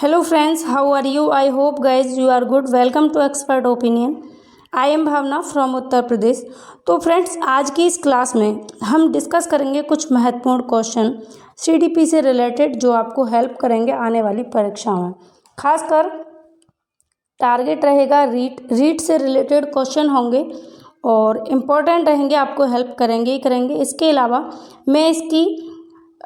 Hello friends, how are you? I hope guys you are good. Welcome to Expert Opinion. I am Bhavna from Uttar Pradesh. तो friends, आज की इस class में हम discuss करेंगे कुछ महत्वपूर्ण क्वेश्चन सीडीपी से रिलेटेड जो आपको हेल्प करेंगे आने वाली परीक्षाओं में। खासकर टारगेट रहेगा रीट से रिलेटेड क्वेश्चन होंगे और इम्पोर्टेंट रहेंगे, आपको हेल्प करेंगे ही करेंगे। इसके अलावा मैं इसकी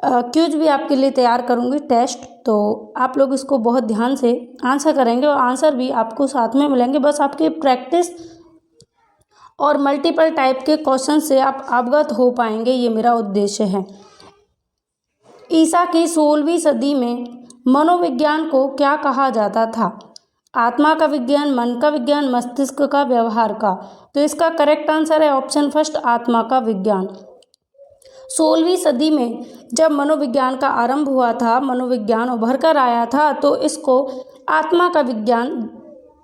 क्यूज भी आपके लिए तैयार करूंगी टेस्ट, तो आप लोग इसको बहुत ध्यान से आंसर करेंगे और आंसर भी आपको साथ में मिलेंगे। बस आपकी प्रैक्टिस और मल्टीपल टाइप के क्वेश्चन से आप अवगत हो पाएंगे, ये मेरा उद्देश्य है। ईसा की 16वीं सदी में मनोविज्ञान को क्या कहा जाता था? आत्मा का विज्ञान, मन का विज्ञान, मस्तिष्क का, व्यवहार का। तो इसका करेक्ट आंसर है ऑप्शन फर्स्ट, आत्मा का विज्ञान। 16वीं सदी में जब मनोविज्ञान का आरंभ हुआ था, मनोविज्ञान उभर कर आया था, तो इसको आत्मा का विज्ञान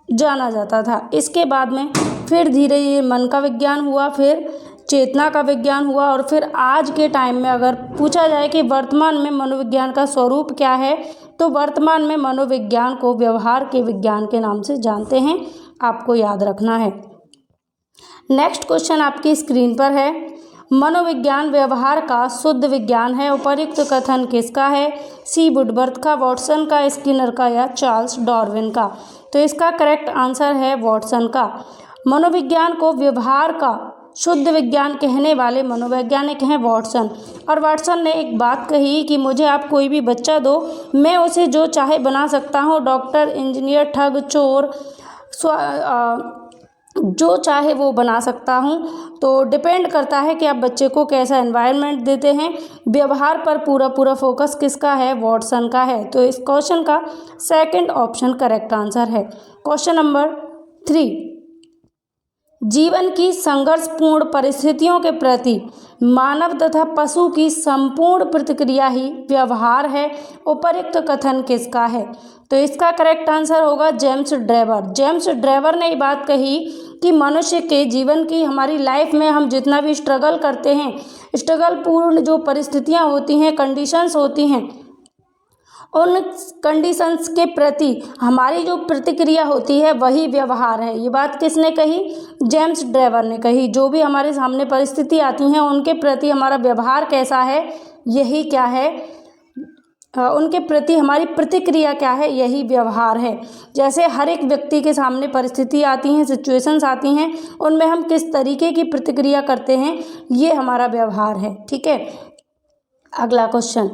जाना जाता था। इसके बाद में फिर धीरे धीरे मन का विज्ञान हुआ, फिर चेतना का विज्ञान हुआ और फिर आज के टाइम में अगर पूछा जाए कि वर्तमान में मनोविज्ञान का स्वरूप क्या है, तो वर्तमान में मनोविज्ञान को व्यवहार के विज्ञान के नाम से जानते हैं, आपको याद रखना है। नेक्स्ट क्वेश्चन आपकी स्क्रीन पर है, मनोविज्ञान व्यवहार का शुद्ध विज्ञान है। उपर्युक्त कथन किसका है? सी वुडवर्थ का, वॉटसन का, स्किनर का या चार्ल्स डार्विन का। तो इसका करेक्ट आंसर है वॉटसन का। मनोविज्ञान को व्यवहार का शुद्ध विज्ञान कहने वाले मनोवैज्ञानिक हैं वॉटसन। और वॉटसन ने एक बात कही कि मुझे आप कोई भी बच्चा दो, मैं उसे जो चाहे बना सकता हूँ, डॉक्टर, इंजीनियर, ठग, चोर, जो चाहे वो बना सकता हूँ। तो डिपेंड करता है कि आप बच्चे को कैसा एनवायरनमेंट देते हैं। व्यवहार पर पूरा फोकस किसका है? वॉटसन का है। तो इस क्वेश्चन का सेकंड ऑप्शन करेक्ट आंसर है। क्वेश्चन नंबर 3, जीवन की संघर्षपूर्ण परिस्थितियों के प्रति मानव तथा पशु की संपूर्ण प्रतिक्रिया ही व्यवहार है। उपर्युक्त कथन किसका है? तो इसका करेक्ट आंसर होगा जेम्स ड्रेवर। जेम्स ड्रेवर ने ये बात कही कि मनुष्य के जीवन की, हमारी लाइफ में हम जितना भी स्ट्रगल करते हैं, स्ट्रगल पूर्ण जो परिस्थितियां होती हैं, कंडीशंस होती हैं, उन कंडीशंस के प्रति हमारी जो प्रतिक्रिया होती है वही व्यवहार है। ये बात किसने कही? जेम्स ड्रेवर ने कही। जो भी हमारे सामने परिस्थिति आती हैं उनके प्रति हमारा व्यवहार कैसा है, यही क्या है, उनके प्रति हमारी प्रतिक्रिया क्या है, यही व्यवहार है। जैसे हर एक व्यक्ति के सामने परिस्थिति आती हैं, सिचुएशंस आती हैं, उनमें हम किस तरीके की प्रतिक्रिया करते हैं, ये हमारा व्यवहार है। ठीक है, अगला क्वेश्चन,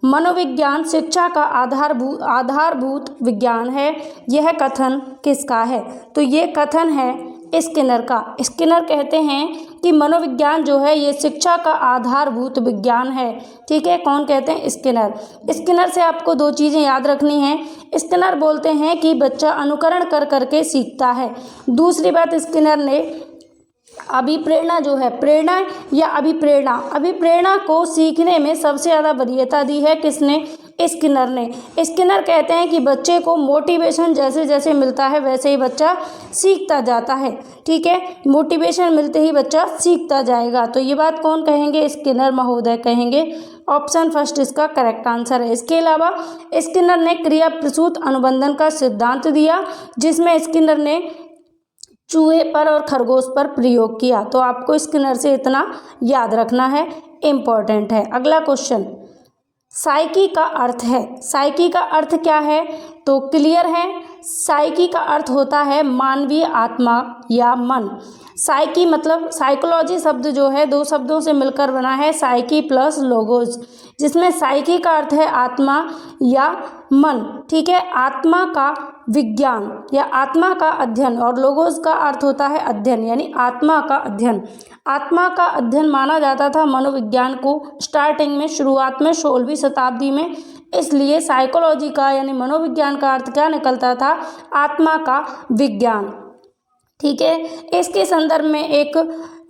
मनोविज्ञान शिक्षा का आधारभूत विज्ञान है, यह कथन किसका है? तो ये कथन है स्किनर का। स्किनर कहते हैं कि मनोविज्ञान जो है ये शिक्षा का आधारभूत विज्ञान है। ठीक है, कौन कहते हैं? स्किनर। स्किनर से आपको दो चीज़ें याद रखनी हैं। स्किनर बोलते हैं कि बच्चा अनुकरण कर करके सीखता है। दूसरी बात, स्किनर ने अभिप्रेरणा जो है, प्रेरणा या अभिप्रेरणा को सीखने में सबसे ज़्यादा वरीयता दी है किसने? स्किनर ने। स्किनर कहते हैं कि बच्चे को मोटिवेशन जैसे जैसे मिलता है वैसे ही बच्चा सीखता जाता है। ठीक है, मोटिवेशन मिलते ही बच्चा सीखता जाएगा। तो ये बात कौन कहेंगे? स्किनर महोदय कहेंगे। ऑप्शन फर्स्ट इसका करेक्ट आंसर है। इसके अलावा स्किनर ने क्रिया प्रसूत अनुबंधन का सिद्धांत दिया, जिसमें स्किनर ने चूहे पर और खरगोश पर प्रयोग किया। तो आपको स्किनर से इतना याद रखना है, इम्पोर्टेंट है। अगला क्वेश्चन, साइकी का अर्थ है। साइकी का अर्थ क्या है? तो क्लियर है, साइकी का अर्थ होता है मानवीय आत्मा या मन। साइकी मतलब साइकोलॉजी शब्द जो है दो शब्दों से मिलकर बना है, साइकी प्लस लोगोस, जिसमें साइकी का अर्थ है आत्मा या मन। ठीक है, आत्मा का विज्ञान या आत्मा का अध्ययन, और लोगोस का अर्थ होता है अध्ययन, यानी आत्मा का अध्ययन। आत्मा का अध्ययन माना जाता था मनोविज्ञान को स्टार्टिंग में, शुरुआत में 16वीं शताब्दी में। इसलिए साइकोलॉजी का यानी मनोविज्ञान का अर्थ क्या निकलता था? आत्मा का विज्ञान। ठीक है, इसके संदर्भ में एक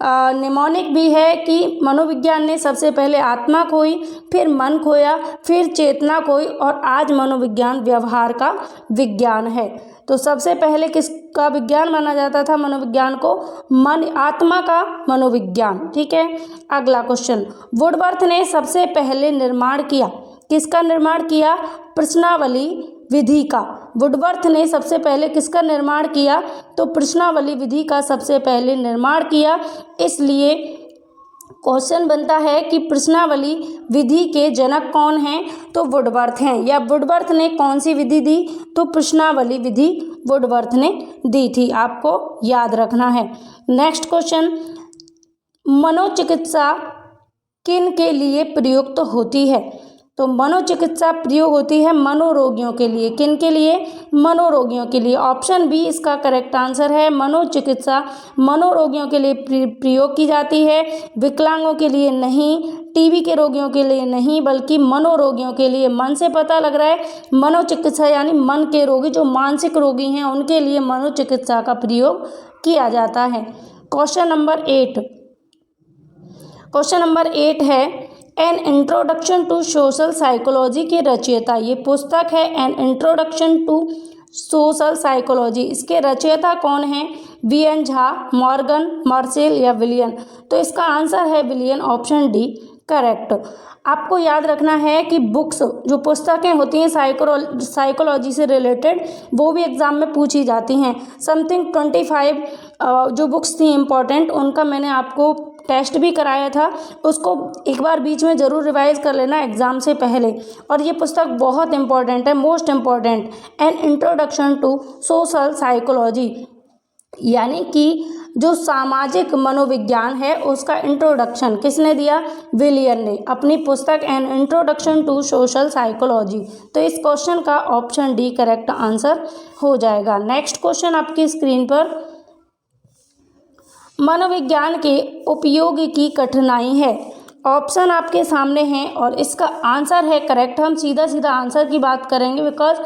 निमोनिक भी है कि मनोविज्ञान ने सबसे पहले आत्मा खोई, फिर मन खोया, फिर चेतना खोई, और आज मनोविज्ञान व्यवहार का विज्ञान है। तो सबसे पहले किसका विज्ञान माना जाता था मनोविज्ञान को? मन, आत्मा का मनोविज्ञान। ठीक है, अगला क्वेश्चन, वुडवर्थ ने सबसे पहले निर्माण किया, किसका निर्माण किया? प्रश्नावली विधि का। वुडवर्थ ने सबसे पहले किसका निर्माण किया? तो प्रश्नावली विधि का सबसे पहले निर्माण किया। इसलिए क्वेश्चन बनता है कि प्रश्नावली विधि के जनक कौन हैं? तो वुडवर्थ हैं। या वुडवर्थ ने कौन सी विधि दी? तो प्रश्नावली विधि वुडवर्थ ने दी थी, आपको याद रखना है। नेक्स्ट क्वेश्चन, मनोचिकित्सा किन के लिए प्रयुक्त होती है? तो मनोचिकित्सा प्रयोग होती है मनोरोगियों के लिए। किन के लिए? मनोरोगियों के लिए। ऑप्शन बी इसका करेक्ट आंसर है। मनोचिकित्सा मनोरोगियों के लिए प्रयोग की जाती है, विकलांगों के लिए नहीं, टीबी के रोगियों के लिए नहीं, बल्कि मनोरोगियों के लिए। मन से पता लग रहा है मनोचिकित्सा यानी मन के रोगी, जो मानसिक रोगी हैं उनके लिए मनोचिकित्सा का प्रयोग किया जाता है। क्वेश्चन नंबर 8 है an introduction to social psychology के रचयिता। ये पुस्तक है an introduction to social psychology. इसके रचयिता कौन हैं? वी.एन. झा, मॉर्गन, मार्शल या विलियन? तो इसका आंसर है विलियन, ऑप्शन डी करेक्ट। आपको याद रखना है कि बुक्स जो पुस्तकें होती हैं साइकोलॉजी से रिलेटेड, वो भी एग्जाम में पूछी जाती हैं। समथिंग 25 जो बुक्स थी इम्पॉर्टेंट, उनका मैंने आपको टेस्ट भी कराया था, उसको एक बार बीच में ज़रूर रिवाइज कर लेना एग्ज़ाम से पहले। और ये पुस्तक बहुत इंपॉर्टेंट है, most important, an introduction to social psychology, यानी कि जो सामाजिक मनोविज्ञान है उसका इंट्रोडक्शन किसने दिया? विलियन ने, अपनी पुस्तक an introduction to social psychology. तो इस क्वेश्चन का ऑप्शन डी करेक्ट आंसर हो जाएगा। नेक्स्ट क्वेश्चन आपकी स्क्रीन पर, मनोविज्ञान के उपयोग की कठिनाई है। ऑप्शन आपके सामने हैं और इसका आंसर है करेक्ट। हम सीधा सीधा आंसर की बात करेंगे बिकॉज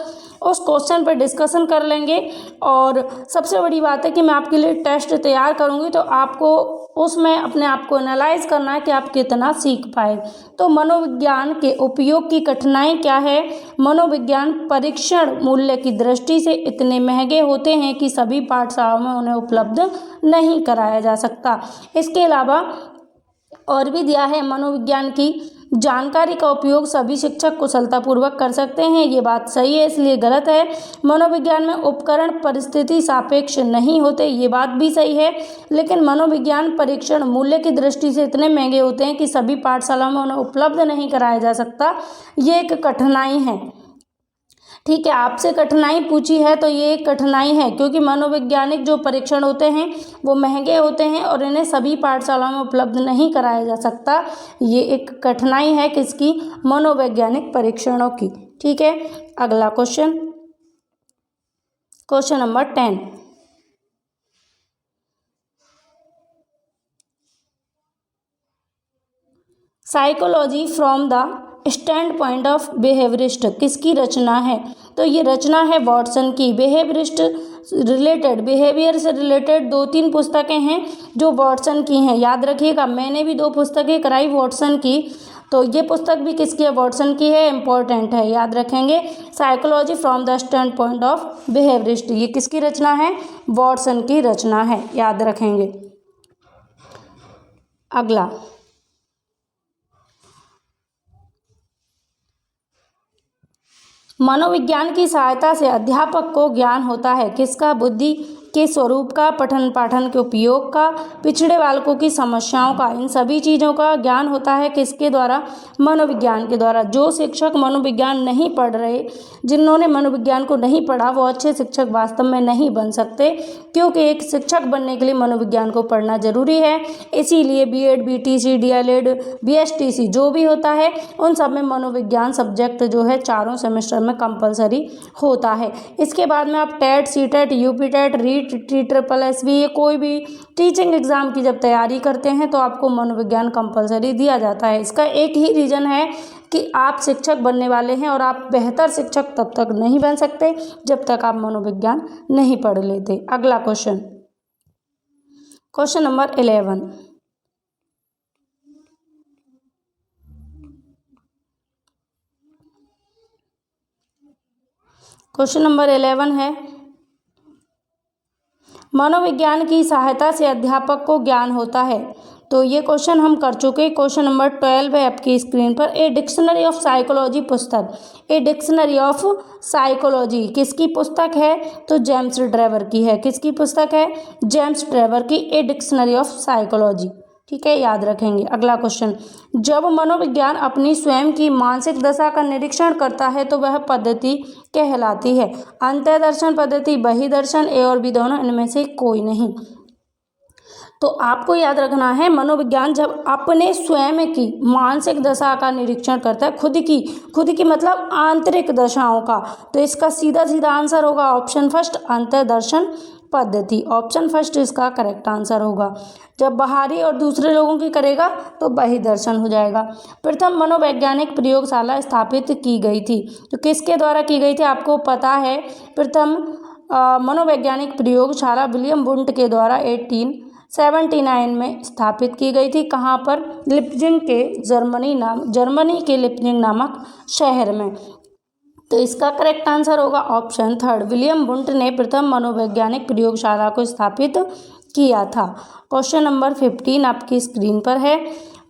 उस क्वेश्चन पर डिस्कशन कर लेंगे। और सबसे बड़ी बात है कि मैं आपके लिए टेस्ट तैयार करूंगी, तो आपको उसमें अपने आप को एनालाइज करना है कि आप कितना सीख पाए। तो मनोविज्ञान के उपयोग की कठिनाई क्या है? मनोविज्ञान परीक्षण मूल्य की दृष्टि से इतने महंगे होते हैं कि सभी पाठशालाओं में उन्हें उपलब्ध नहीं कराया जा सकता। इसके अलावा और भी दिया है, मनोविज्ञान की जानकारी का उपयोग सभी शिक्षक कुशलतापूर्वक कर सकते हैं। ये बात सही है, इसलिए गलत है। मनोविज्ञान में उपकरण परिस्थिति सापेक्ष नहीं होते, ये बात भी सही है। लेकिन मनोविज्ञान परीक्षण मूल्य की दृष्टि से इतने महंगे होते हैं कि सभी पाठशालाओं में उन्हें उपलब्ध नहीं कराया जा सकता, ये एक कठिनाई है। ठीक है, आपसे कठिनाई पूछी है तो ये एक कठिनाई है, क्योंकि मनोवैज्ञानिक जो परीक्षण होते हैं वो महंगे होते हैं और इन्हें सभी पाठशालाओं में उपलब्ध नहीं कराया जा सकता। ये एक कठिनाई है किसकी? मनोवैज्ञानिक परीक्षणों की। ठीक है, अगला question, question number 10, psychology from the stand point of behaviourist किसकी रचना है? तो ये रचना है वॉटसन की। बिहेवियरिस्ट रिलेटेड, बिहेवियर से रिलेटेड 2-3 पुस्तकें हैं जो वॉटसन की हैं। याद रखिएगा, मैंने भी 2 पुस्तकें कराई वॉटसन की, तो ये पुस्तक भी किसकी है? वॉटसन की है, इंपॉर्टेंट है, याद रखेंगे। Psychology from the stand point of behaviourist, ये किसकी रचना है? वॉटसन की रचना है, याद रखेंगे। अगला, मनोविज्ञान की सहायता से अध्यापक को ज्ञान होता है किसका? बुद्धि के स्वरूप का, पठन पाठन के उपयोग का, पिछड़े बालकों की समस्याओं का। इन सभी चीज़ों का ज्ञान होता है किसके द्वारा? मनोविज्ञान के द्वारा। जो शिक्षक मनोविज्ञान नहीं पढ़ रहे, जिन्होंने मनोविज्ञान को नहीं पढ़ा, वो अच्छे शिक्षक वास्तव में नहीं बन सकते, क्योंकि एक शिक्षक बनने के लिए मनोविज्ञान को पढ़ना जरूरी है। इसीलिए बीएड, बीटीसी, डीएलएड, बीएसटीसी जो भी होता है, उन सब में मनोविज्ञान सब्जेक्ट जो है 4 सेमेस्टर में कंपलसरी होता है। इसके बाद में आप TET, CTET, UPTET, REET, TSSS, ये कोई भी टीचिंग एग्जाम की जब तैयारी करते हैं तो आपको मनोविज्ञान कंपलसरी दिया जाता है। इसका एक ही रीज़न है कि आप शिक्षक बनने वाले हैं और आप बेहतर शिक्षक तब तक नहीं बन सकते जब तक आप मनोविज्ञान नहीं पढ़ लेते। अगला question, question number 11, question number 11 है, मनोविज्ञान की सहायता से अध्यापक को ज्ञान होता है। तो ये क्वेश्चन हम कर चुके। क्वेश्चन नंबर 12 है आपकी स्क्रीन पर। ए डिक्शनरी ऑफ साइकोलॉजी पुस्तक, ए डिक्शनरी ऑफ साइकोलॉजी किसकी पुस्तक है? तो जेम्स ड्रेवर की है। किसकी पुस्तक है? जेम्स ड्रेवर की ए डिक्शनरी ऑफ साइकोलॉजी। ठीक है, याद रखेंगे। अगला क्वेश्चन, जब मनोविज्ञान अपनी स्वयं की मानसिक दशा का निरीक्षण करता है तो वह पद्धति कहलाती है? अंतःदर्शन पद्धति, बहिर्दर्शन, ए और बी दोनों, इनमें से कोई नहीं। तो आपको याद रखना है, मनोविज्ञान जब अपने स्वयं की मानसिक दशा का निरीक्षण करता है, खुद की मतलब आंतरिक दशाओं का, तो इसका सीधा सीधा आंसर होगा ऑप्शन फर्स्ट, अंतर्दर्शन पद्धति। ऑप्शन फर्स्ट इसका करेक्ट आंसर होगा। जब बाहरी और दूसरे लोगों की करेगा तो बहिर्दर्शन हो जाएगा। प्रथम मनोवैज्ञानिक प्रयोगशाला स्थापित की गई थी, तो किसके द्वारा की गई थी? आपको पता है, प्रथम मनोवैज्ञानिक प्रयोगशाला विलियम वुंट के द्वारा 1879 में स्थापित की गई थी। कहाँ पर? लिप्जिंग के जर्मनी के लिप्जिंग नामक शहर में। तो इसका करेक्ट आंसर होगा ऑप्शन थर्ड, विलियम वुंट ने प्रथम मनोवैज्ञानिक प्रयोगशाला को स्थापित किया था। क्वेश्चन नंबर 15 आपकी स्क्रीन पर है।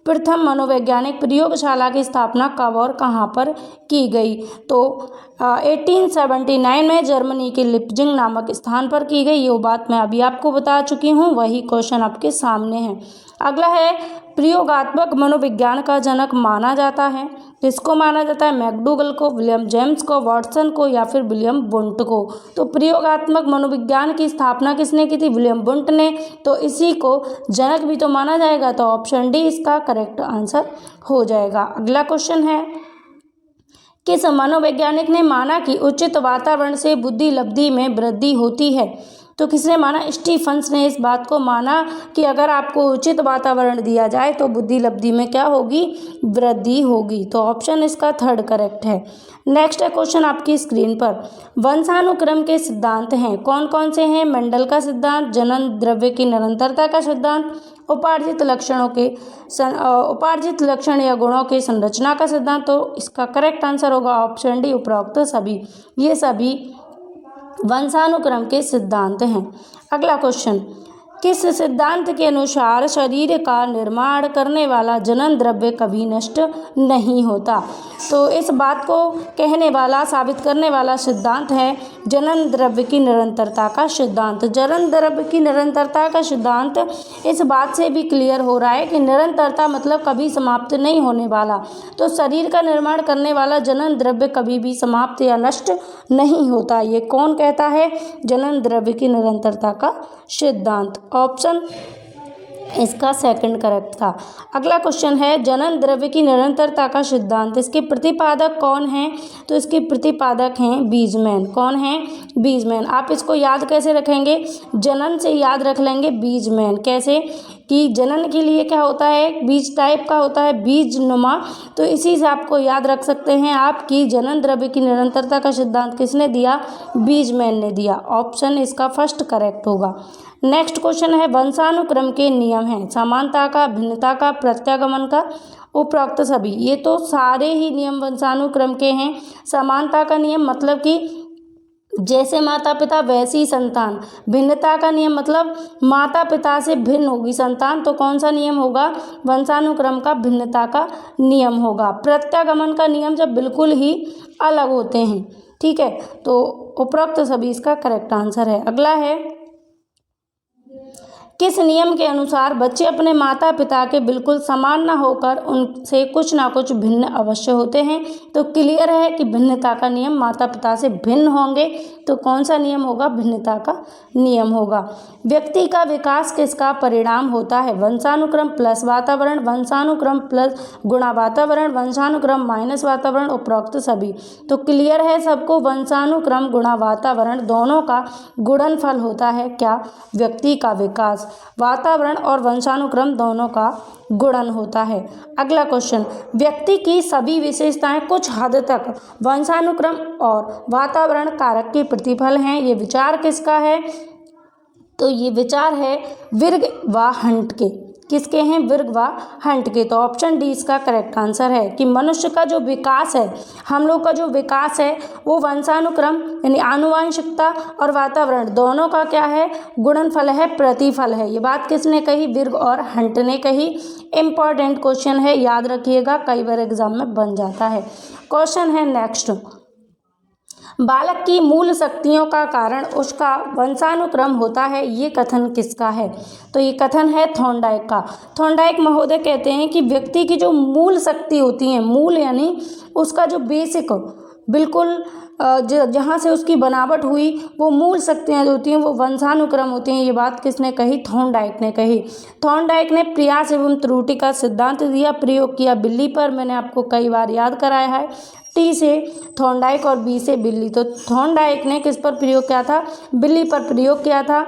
प्रथम मनोवैज्ञानिक प्रयोगशाला की स्थापना कब और कहाँ पर की गई? तो 1879 में जर्मनी के लिप्जिंग नामक स्थान पर की गई। ये बात मैं अभी आपको बता चुकी हूँ, वही क्वेश्चन आपके सामने है। अगला है, प्रयोगात्मक मनोविज्ञान का जनक माना जाता है? किसको माना जाता है? मैकडूगल को, विलियम जेम्स को, वॉटसन को या फिर विलियम वुंट को? तो प्रयोगात्मक मनोविज्ञान की स्थापना किसने की थी? विलियम वुंट ने। तो इसी को जनक भी तो माना जाएगा, तो ऑप्शन डी इसका करेक्ट आंसर हो जाएगा। अगला क्वेश्चन है, किस मनोवैज्ञानिक ने माना कि उचित वातावरण से बुद्धि लब्धि में वृद्धि होती है? तो किसने माना? स्टीफन्स ने इस बात को माना कि अगर आपको उचित वातावरण दिया जाए तो बुद्धि लब्धि में क्या होगी? वृद्धि होगी। तो ऑप्शन इसका थर्ड करेक्ट है। नेक्स्ट है क्वेश्चन आपकी स्क्रीन पर, वंशानुक्रम के सिद्धांत हैं, कौन कौन से हैं? मेंडल का सिद्धांत, जनन द्रव्य की निरंतरता का सिद्धांत, उपार्जित लक्षण या गुणों के संरचना का सिद्धांत। तो इसका करेक्ट आंसर होगा ऑप्शन डी, उपरोक्त सभी। ये सभी वंशानुक्रम के सिद्धांत हैं। अगला क्वेश्चन, किस सिद्धांत के अनुसार शरीर का निर्माण करने वाला जनन द्रव्य कभी नष्ट नहीं होता? तो इस बात को कहने वाला, साबित करने वाला सिद्धांत है जनन द्रव्य की निरंतरता का सिद्धांत। जनन द्रव्य की निरंतरता का सिद्धांत इस बात से भी क्लियर हो रहा है कि निरंतरता मतलब कभी समाप्त नहीं होने वाला। तो शरीर का निर्माण करने वाला जनन द्रव्य कभी भी समाप्त या नष्ट नहीं होता। ये कौन कहता है? जनन द्रव्य की निरंतरता का सिद्धांत। ऑप्शन इसका सेकंड करेक्ट था। अगला क्वेश्चन है, जनन द्रव्य की निरंतरता का सिद्धांत, इसके प्रतिपादक कौन हैं? तो इसके प्रतिपादक हैं बीजमैन। कौन है? बीजमैन। आप इसको याद कैसे रखेंगे? जनन से याद रख लेंगे बीजमैन। कैसे? कि जनन के लिए क्या होता है? बीज टाइप का होता है, बीज नुमा। तो इसी से आपको याद रख सकते हैं आप कि जनन द्रव्य की निरंतरता का सिद्धांत किसने दिया? बीजमैन ने दिया। ऑप्शन इसका फर्स्ट करेक्ट होगा। नेक्स्ट क्वेश्चन है, वंशानुक्रम के नियम हैं, समानता का, भिन्नता का, प्रत्यागमन का, उपरोक्त सभी। ये तो सारे ही नियम वंशानुक्रम के हैं। समानता का नियम मतलब कि जैसे माता पिता वैसी संतान। भिन्नता का नियम मतलब माता पिता से भिन्न होगी संतान, तो कौन सा नियम होगा? वंशानुक्रम का भिन्नता का नियम होगा। प्रत्यागमन का नियम जब बिल्कुल ही अलग होते हैं। ठीक है, तो उपरोक्त सभी इसका करेक्ट आंसर है। अगला है, किस नियम के अनुसार बच्चे अपने माता पिता के बिल्कुल समान न होकर उनसे कुछ ना कुछ भिन्न अवश्य होते हैं? तो क्लियर है कि भिन्नता का नियम, माता पिता से भिन्न होंगे, तो कौन सा नियम होगा? भिन्नता का नियम होगा। व्यक्ति का विकास किसका परिणाम होता है? वंशानुक्रम प्लस वातावरण, वंशानुक्रम प्लस गुणा वातावरण, वंशानुक्रम माइनस वातावरण, उपरोक्त सभी। तो क्लियर है सबको, वंशानुक्रम गुणा वातावरण दोनों का गुणनफल होता है क्या? व्यक्ति का विकास। वातावरण और वंशानुक्रम दोनों का गुणन होता है। अगला क्वेश्चन, व्यक्ति की सभी विशेषताएं कुछ हद तक वंशानुक्रम और वातावरण कारक के प्रतिफल हैं। ये विचार किसका है? तो ये विचार है विर्ग व हंट के। किसके हैं? विर्ग व हंट के। तो ऑप्शन डी इसका करेक्ट आंसर है कि मनुष्य का जो विकास है, हम लोग का जो विकास है वो वंशानुक्रम यानी आनुवंशिकता और वातावरण दोनों का क्या है? गुणनफल है, प्रतिफल है। ये बात किसने कही? विर्ग और हंट ने कही। इंपॉर्टेंट क्वेश्चन है, याद रखिएगा, कई बार एग्जाम में बन जाता है। क्वेश्चन है नेक्स्ट, बालक की मूल शक्तियों का कारण उसका वंशानुक्रम होता है, ये कथन किसका है? तो ये कथन है थॉर्नडाइक का। थॉर्नडाइक महोदय कहते हैं कि व्यक्ति की जो मूल शक्ति होती है, मूल यानी उसका जो बेसिक बिल्कुल जहाँ से उसकी बनावट हुई, वो मूल शक्तियाँ जो होती हैं वो वंशानुक्रम होती हैं। ये बात किसने कही? थॉर्नडाइक ने कही। थॉर्नडाइक ने प्रयास एवं त्रुटि का सिद्धांत दिया, प्रयोग किया बिल्ली पर। मैंने आपको कई बार याद कराया है, टी से थॉर्नडाइक और बी से बिल्ली। तो थॉर्नडाइक ने किस पर प्रयोग किया था? बिल्ली पर प्रयोग किया था।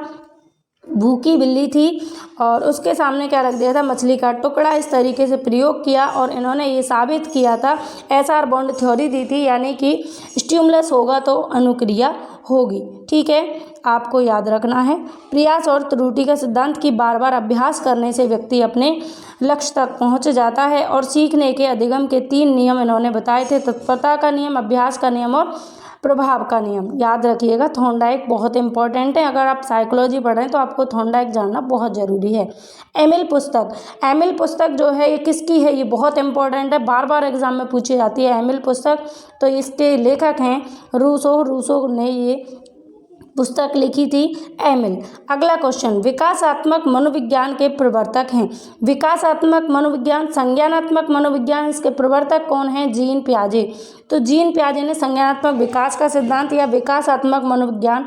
भूखी बिल्ली थी और उसके सामने क्या रख दिया था? मछली का टुकड़ा। इस तरीके से प्रयोग किया और इन्होंने ये साबित किया था, एसआर बॉन्ड थ्योरी दी थी, यानी कि स्टिमुलस होगा तो अनुक्रिया होगी। ठीक है, आपको याद रखना है। प्रयास और त्रुटि का सिद्धांत की बार बार अभ्यास करने से व्यक्ति अपने लक्ष्य तक पहुंच जाता है। और सीखने के अधिगम के 3 नियम इन्होंने बताए थे, तत्परता का नियम, अभ्यास का नियम और प्रभाव का नियम। याद रखिएगा, थॉर्नडाइक बहुत इंपॉर्टेंट है। अगर आप साइकोलॉजी पढ़ रहे हैं तो आपको थॉर्नडाइक जानना बहुत ज़रूरी है। एमिल पुस्तक, एमिल पुस्तक जो है ये किसकी है? ये बहुत इंपॉर्टेंट है, बार बार एग्जाम में पूछी जाती है एमिल पुस्तक। तो इसके लेखक हैं रूसो। रूसो ने ये पुस्तक लिखी थी, एमिल। अगला क्वेश्चन, विकासात्मक मनोविज्ञान के प्रवर्तक हैं। विकासात्मक मनोविज्ञान, संज्ञानात्मक मनोविज्ञान, इसके प्रवर्तक कौन हैं? जीन पियाजे। तो जीन पियाजे ने संज्ञानात्मक विकास का सिद्धांत या विकासात्मक मनोविज्ञान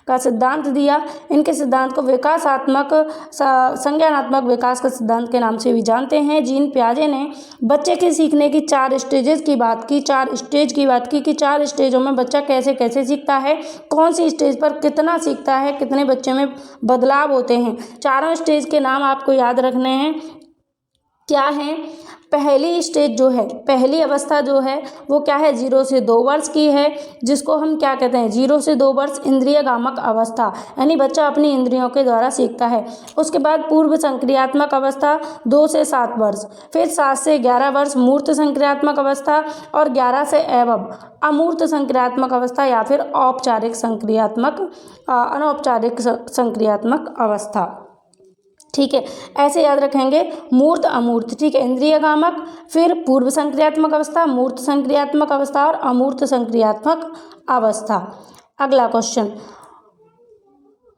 का सिद्धांत दिया। इनके सिद्धांत को विकासात्मक संज्ञानात्मक विकास का सिद्धांत के नाम से भी जानते हैं। जीन पियाजे ने बच्चे के सीखने की 4 स्टेजेस की बात की, 4 स्टेज की बात की कि 4 स्टेजों में बच्चा कैसे कैसे सीखता है, कौन सी स्टेज पर कितना सीखता है, कितने बच्चे में बदलाव होते हैं। चारों स्टेज के नाम आपको याद रखने हैं। क्या है? पहली स्टेज जो है, पहली अवस्था जो है वो क्या है? 0 से 2 वर्ष की है, जिसको हम क्या कहते हैं? 0 से 2 वर्ष इंद्रियगामक अवस्था, यानी बच्चा अपनी इंद्रियों के द्वारा सीखता है। उसके बाद पूर्व संक्रियात्मक अवस्था 2 से 7 वर्ष, फिर 7 से 11 वर्ष मूर्त संक्रियात्मक अवस्था और 11 से एवं अमूर्त संक्रियात्मक अवस्था या फिर औपचारिक संक्रियात्मक अनौपचारिक संक्रियात्मक अवस्था। ठीक है, ऐसे याद रखेंगे, मूर्त अमूर्त। ठीक है, इंद्रियगामक, फिर पूर्व संक्रियात्मक अवस्था, मूर्त संक्रियात्मक अवस्था और अमूर्त संक्रियात्मक अवस्था। अगला क्वेश्चन,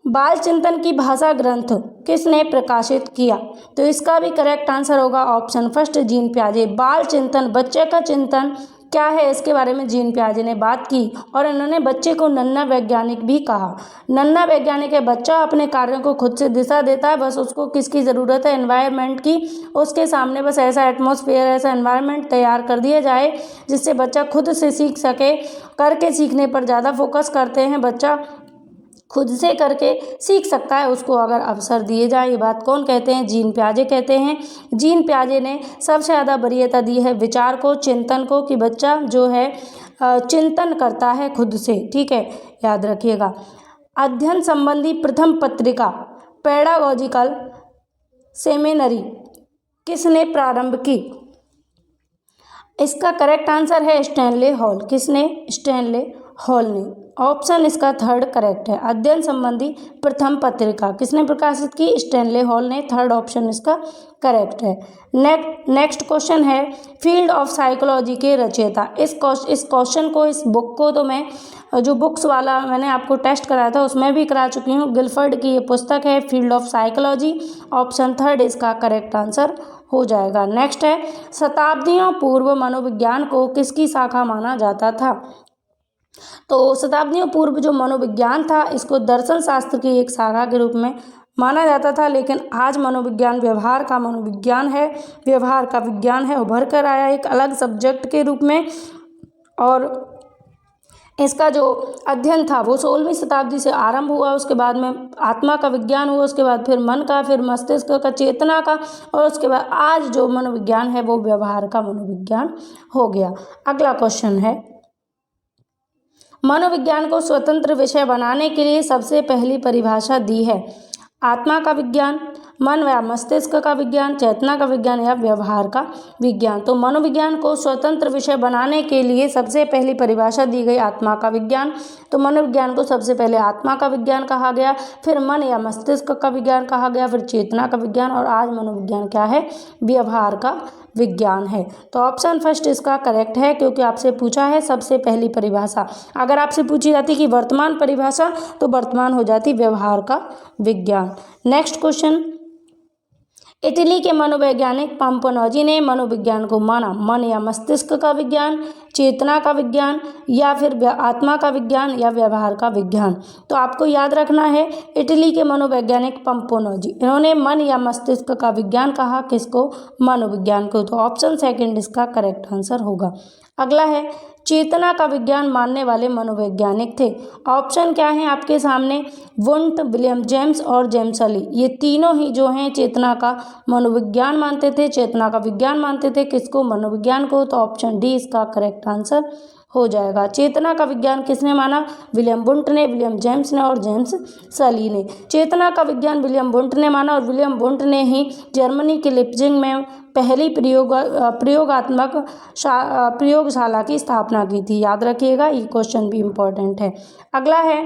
बाल चिंतन की भाषा ग्रंथ किसने प्रकाशित किया? तो इसका भी करेक्ट आंसर होगा ऑप्शन फर्स्ट, जीन पियाजे। बाल चिंतन, बच्चे का चिंतन क्या है, इसके बारे में जीन पियाजे ने बात की और इन्होंने बच्चे को नन्हा वैज्ञानिक भी कहा। नन्हा वैज्ञानिक है, बच्चा अपने कार्यों को खुद से दिशा देता है, बस उसको किसकी ज़रूरत है? एनवायरनमेंट की। उसके सामने बस ऐसा एटमॉस्फेयर, ऐसा एनवायरनमेंट तैयार कर दिया जाए जिससे बच्चा खुद से सीख सके। करके सीखने पर ज़्यादा फोकस करते हैं, बच्चा खुद से करके सीख सकता है उसको अगर अवसर दिए जाए। ये बात कौन कहते हैं? जीन पियाजे कहते हैं। जीन पियाजे ने सबसे ज़्यादा वरीयता दी है विचार को, चिंतन को, कि बच्चा जो है चिंतन करता है खुद से। ठीक है, याद रखिएगा। अध्ययन संबंधी प्रथम पत्रिका पेडागॉजिकल सेमिनरी किसने प्रारंभ की? इसका करेक्ट आंसर है स्टैनले हॉल। किसने? स्टैनले हॉल ने। ऑप्शन इसका थर्ड करेक्ट है। अध्ययन संबंधी प्रथम पत्रिका किसने प्रकाशित की? स्टैनले हॉल ने। थर्ड ऑप्शन इसका करेक्ट है। नेक्स्ट क्वेश्चन है, फील्ड ऑफ साइकोलॉजी के रचयिता। इस क्वेश्चन को, इस बुक को तो मैं जो बुक्स वाला मैंने आपको टेस्ट कराया था उसमें भी करा चुकी हूँ। गिलफर्ड की ये पुस्तक है, field of psychology. Option third इसका करेक्ट आंसर हो जाएगा। नेक्स्ट है, शताब्दियों पूर्व मनोविज्ञान को किसकी शाखा माना जाता था? तो शताब्दियों पूर्व जो मनोविज्ञान था इसको दर्शन शास्त्र की एक शाखा के रूप में माना जाता था, लेकिन आज मनोविज्ञान व्यवहार का मनोविज्ञान है, व्यवहार का विज्ञान है, उभर कर आया एक अलग सब्जेक्ट के रूप में। और इसका जो अध्ययन था वो 16वीं शताब्दी से आरंभ हुआ, उसके बाद में आत्मा का विज्ञान हुआ, उसके बाद फिर मन का, फिर मस्तिष्क का, चेतना का, और उसके बाद आज जो मनोविज्ञान है वो व्यवहार का मनोविज्ञान हो गया। अगला क्वेश्चन है, मनोविज्ञान को स्वतंत्र विषय बनाने के लिए सबसे पहली परिभाषा दी है। आत्मा का विज्ञान, मन या मस्तिष्क का विज्ञान, चेतना का विज्ञान या व्यवहार का विज्ञान। तो मनोविज्ञान को स्वतंत्र विषय बनाने के लिए सबसे पहली परिभाषा दी गई आत्मा का विज्ञान। तो मनोविज्ञान को सबसे पहले आत्मा का विज्ञान कहा गया, फिर मन या मस्तिष्क का विज्ञान कहा गया, फिर चेतना का विज्ञान, और आज मनोविज्ञान क्या है? व्यवहार का विज्ञान है। तो ऑप्शन फर्स्ट इसका करेक्ट है, क्योंकि आपसे पूछा है सबसे पहली परिभाषा। अगर आपसे पूछी जाती कि वर्तमान परिभाषा, तो वर्तमान हो जाती व्यवहार का विज्ञान। नेक्स्ट क्वेश्चन, इटली के मनोवैज्ञानिक पाम्पनोजी ने मनोविज्ञान को माना मन या मस्तिष्क का विज्ञान, चेतना का विज्ञान, या फिर आत्मा का विज्ञान, या व्यवहार का विज्ञान। तो आपको याद रखना है, इटली के मनोवैज्ञानिक पाम्पनोजी, इन्होंने मन या मस्तिष्क का विज्ञान कहा, किसको? मनोविज्ञान को। तो ऑप्शन सेकंड इसका करेक्ट आंसर होगा। अगला है, चेतना का विज्ञान मानने वाले मनोवैज्ञानिक थे। ऑप्शन क्या है आपके सामने? वुंट, विलियम जेम्स और जेम्स अली। ये तीनों ही जो हैं चेतना का मनोविज्ञान मानते थे, चेतना का विज्ञान मानते थे, किसको? मनोविज्ञान को। तो ऑप्शन डी इसका करेक्ट आंसर हो जाएगा। चेतना का विज्ञान किसने माना? विलियम वुंट ने, विलियम जेम्स ने और जेम्स सली ने। चेतना का विज्ञान विलियम वुंट ने माना, और विलियम वुंट ने ही जर्मनी के लिप्जिंग में पहली प्रयोगात्मक प्रयोगशाला की स्थापना की थी। याद रखिएगा, ये क्वेश्चन भी इम्पोर्टेंट है। अगला है,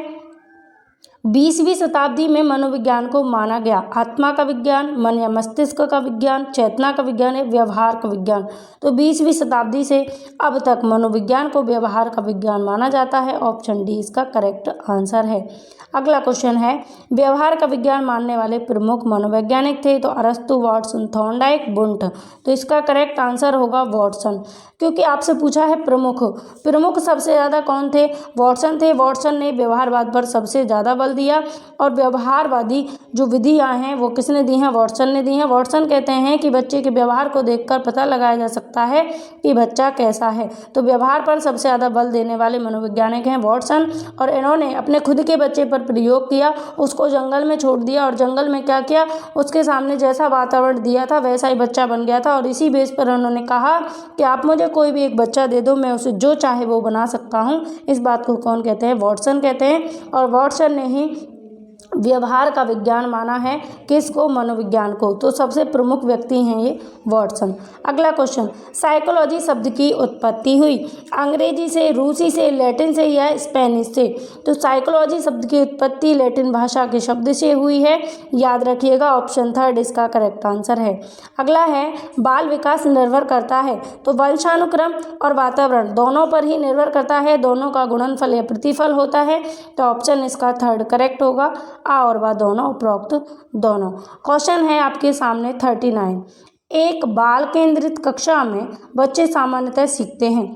20वीं शताब्दी में मनोविज्ञान को माना गया आत्मा का विज्ञान, मन या मस्तिष्क का विज्ञान, चेतना का विज्ञान है, व्यवहार का विज्ञान। तो 20वीं शताब्दी से अब तक मनोविज्ञान को व्यवहार का विज्ञान माना जाता है। ऑप्शन डी इसका करेक्ट आंसर है। अगला क्वेश्चन है, व्यवहार का विज्ञान मानने वाले प्रमुख मनोवैज्ञानिक थे। तो अरस्तु, वाटसन, थॉर्नडाइक, वुंट। तो इसका करेक्ट आंसर होगा वाटसन, क्योंकि आपसे पूछा है प्रमुख सबसे ज़्यादा कौन थे? वाटसन थे। वाटसन ने व्यवहारवाद पर सबसे ज़्यादा बल दिया, और व्यवहारवादी जो विधियाँ हैं वो किसने दी हैं? वाटसन ने दी हैं। वाटसन कहते हैं कि बच्चे के व्यवहार को देखकर पता लगाया जा सकता है कि बच्चा कैसा है। तो व्यवहार पर सबसे ज़्यादा बल देने वाले मनोवैज्ञानिक हैं वाटसन, और इन्होंने अपने खुद के बच्चे पर प्रयोग किया, उसको जंगल में छोड़ दिया, और जंगल में क्या किया? उसके सामने जैसा वातावरण दिया था वैसा ही बच्चा बन गया था। और इसी बेस पर उन्होंने कहा कि आप मुझे कोई भी एक बच्चा दे दो, मैं उसे जो चाहे वो बना सकता हूँ। इस बात को कौन कहते हैं? वाटसन कहते हैं। और वाटसन ने ही व्यवहार का विज्ञान माना है, किसको? मनोविज्ञान को। तो सबसे प्रमुख व्यक्ति हैं ये वाटसन। अगला क्वेश्चन, साइकोलॉजी शब्द की उत्पत्ति हुई अंग्रेजी से, रूसी से, लैटिन से या स्पेनिश से? तो साइकोलॉजी शब्द की उत्पत्ति लैटिन भाषा के शब्द से हुई है। याद रखिएगा, ऑप्शन थर्ड इसका करेक्ट आंसर है। अगला है, बाल विकास निर्भर करता है। तो वंशानुक्रम और वातावरण दोनों पर ही निर्भर करता है, दोनों का गुणनफल या प्रतिफल होता है। तो ऑप्शन इसका थर्ड करेक्ट होगा, आ और बा दोनों, उपरोक्त दोनों। क्वेश्चन है आपके सामने 39, एक बाल केंद्रित कक्षा में बच्चे सामान्यतः सीखते हैं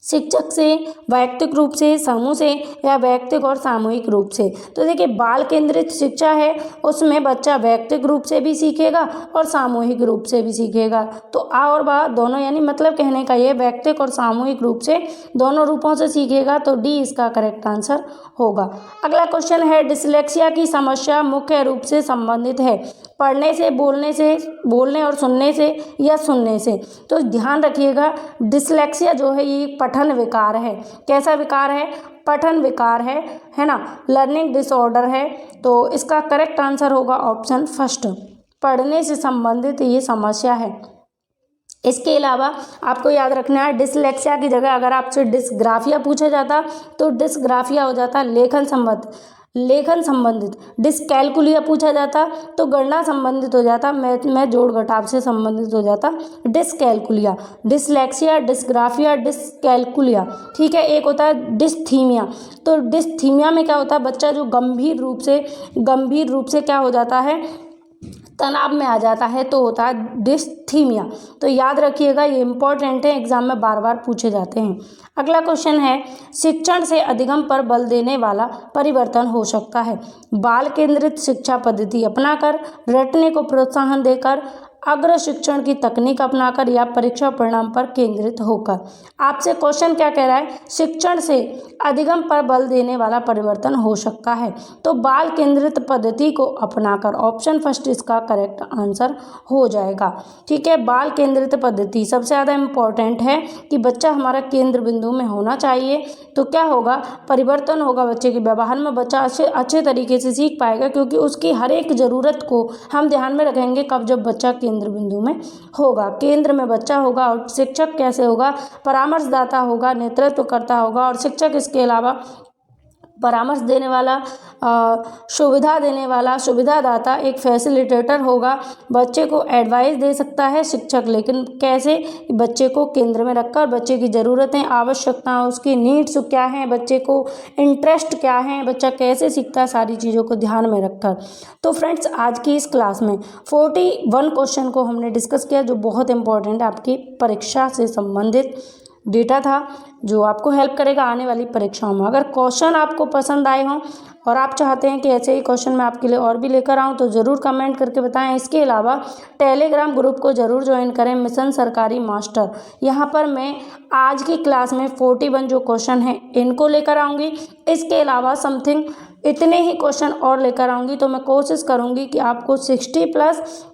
शिक्षक से, वैयक्तिक रूप से, समूह से, या वैयक्तिक और सामूहिक रूप से? तो देखिए, बाल केंद्रित शिक्षा है, उसमें बच्चा वैयक्तिक रूप से भी सीखेगा और सामूहिक रूप से भी सीखेगा। तो आ और बा दोनों, यानी मतलब कहने का ये वैयक्तिक और सामूहिक रूप से दोनों रूपों से सीखेगा। तो डी इसका करेक्ट आंसर होगा। अगला क्वेश्चन है, डिसलेक्सिया की समस्या मुख्य रूप से संबंधित है पढ़ने से, बोलने और सुनने से, या सुनने से? तो ध्यान रखिएगा, डिसलेक्सिया जो है ये पठन विकार है। कैसा विकार है? पठन विकार है ना, लर्निंग डिसऑर्डर है। तो इसका करेक्ट आंसर होगा ऑप्शन फर्स्ट, पढ़ने से संबंधित ये समस्या है। इसके अलावा आपको याद रखना है, डिसलेक्सिया की जगह अगर आपसे डिसग्राफिया पूछा जाता तो डिसग्राफिया हो जाता लेखन संबंधित। डिसकैलकुलिया पूछा जाता तो गणना संबंधित हो जाता, मैथ में जोड़ घटाव से संबंधित हो जाता डिसकैलकुलिया। डिसलेक्सिया, डिसग्राफिया, डिसकैलकुलिया, ठीक है। एक होता है डिस्थीमिया। तो डिस्थीमिया में क्या होता है? बच्चा जो गंभीर रूप से क्या हो जाता है? तनाव में आ जाता है, तो होता है डिस्थीमिया। तो याद रखिएगा, ये इंपॉर्टेंट है, एग्जाम में बार बार पूछे जाते हैं। अगला क्वेश्चन है, शिक्षण से अधिगम पर बल देने वाला परिवर्तन हो सकता है बाल केंद्रित शिक्षा पद्धति अपनाकर, रटने को प्रोत्साहन देकर, अग्र शिक्षण की तकनीक अपनाकर या परीक्षा परिणाम पर केंद्रित होकर। आपसे क्वेश्चन क्या कह रहा है, शिक्षण से अधिगम पर बल देने वाला परिवर्तन हो सकता है, तो बाल केंद्रित पद्धति को अपनाकर। ऑप्शन फर्स्ट इसका करेक्ट आंसर हो जाएगा। ठीक है, बाल केंद्रित पद्धति सबसे ज़्यादा इम्पोर्टेंट है कि बच्चा हमारा केंद्र बिंदु में होना चाहिए, तो क्या होगा, परिवर्तन होगा बच्चे के व्यवहार में, बच्चा अच्छे तरीके से सीख पाएगा, क्योंकि उसकी हर एक ज़रूरत को हम ध्यान में रखेंगे कब, जब बच्चा केंद्र बिंदु में होगा। केंद्र में बच्चा होगा और शिक्षक कैसे होगा, परामर्शदाता होगा, नेतृत्व करता होगा, और शिक्षक इसके अलावा परामर्श देने वाला, सुविधा देने वाला, सुविधादाता, एक फैसिलिटेटर होगा, बच्चे को एडवाइस दे सकता है शिक्षक, लेकिन कैसे, बच्चे को केंद्र में रखकर, बच्चे की ज़रूरतें, आवश्यकताएं, उसकी नीड्स क्या हैं, बच्चे को इंटरेस्ट क्या है, बच्चा कैसे सीखता है, सारी चीज़ों को ध्यान में रखकर। तो फ्रेंड्स, आज की इस क्लास में 41 क्वेश्चन को हमने डिस्कस किया, जो बहुत इंपॉर्टेंट है, आपकी परीक्षा से संबंधित डेटा था, जो आपको हेल्प करेगा आने वाली परीक्षाओं में। अगर क्वेश्चन आपको पसंद आए हों और आप चाहते हैं कि ऐसे ही क्वेश्चन मैं आपके लिए और भी लेकर आऊँ, तो ज़रूर कमेंट करके बताएं। इसके अलावा टेलीग्राम ग्रुप को ज़रूर ज्वाइन करें, मिशन सरकारी मास्टर। यहाँ पर मैं आज की क्लास में 41 जो क्वेश्चन हैं इनको लेकर आऊँगी। इसके अलावा समथिंग इतने ही क्वेश्चन और लेकर आऊँगी, तो मैं कोशिश करूँगी कि आपको 60+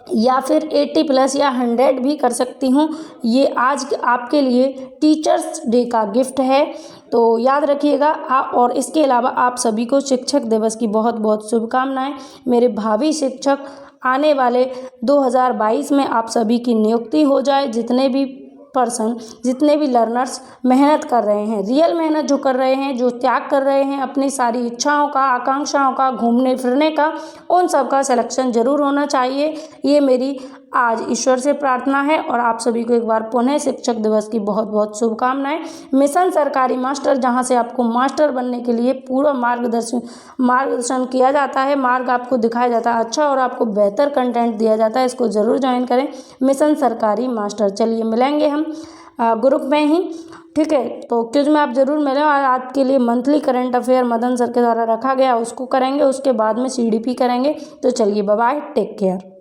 या फिर 80+ या 100 भी कर सकती हूँ। ये आज आपके लिए टीचर्स डे का गिफ्ट है, तो याद रखिएगा। और इसके अलावा आप सभी को शिक्षक दिवस की बहुत बहुत शुभकामनाएं। मेरे भावी शिक्षक आने वाले 2022 में आप सभी की नियुक्ति हो जाए। जितने भी पर्सन, जितने भी लर्नर्स मेहनत कर रहे हैं, रियल मेहनत जो कर रहे हैं, जो त्याग कर रहे हैं अपनी सारी इच्छाओं का, आकांक्षाओं का, घूमने फिरने का, उन सब का सिलेक्शन जरूर होना चाहिए। ये मेरी आज ईश्वर से प्रार्थना है। और आप सभी को एक बार पुनः शिक्षक दिवस की बहुत बहुत शुभकामनाएं। मिशन सरकारी मास्टर, जहां से आपको मास्टर बनने के लिए पूरा मार्गदर्शन किया जाता है, मार्ग आपको दिखाया जाता है अच्छा, और आपको बेहतर कंटेंट दिया जाता है। इसको ज़रूर ज्वाइन करें, मिशन सरकारी मास्टर। चलिए मिलेंगे हम ग्रुप में ही, ठीक है। तो क्विज में आप ज़रूर मिलें। और आपके लिए monthly current affair Madan sir के द्वारा रखा गया, उसको करेंगे, उसके बाद में CDP करेंगे। तो चलिए, बाय बाय, टेक केयर।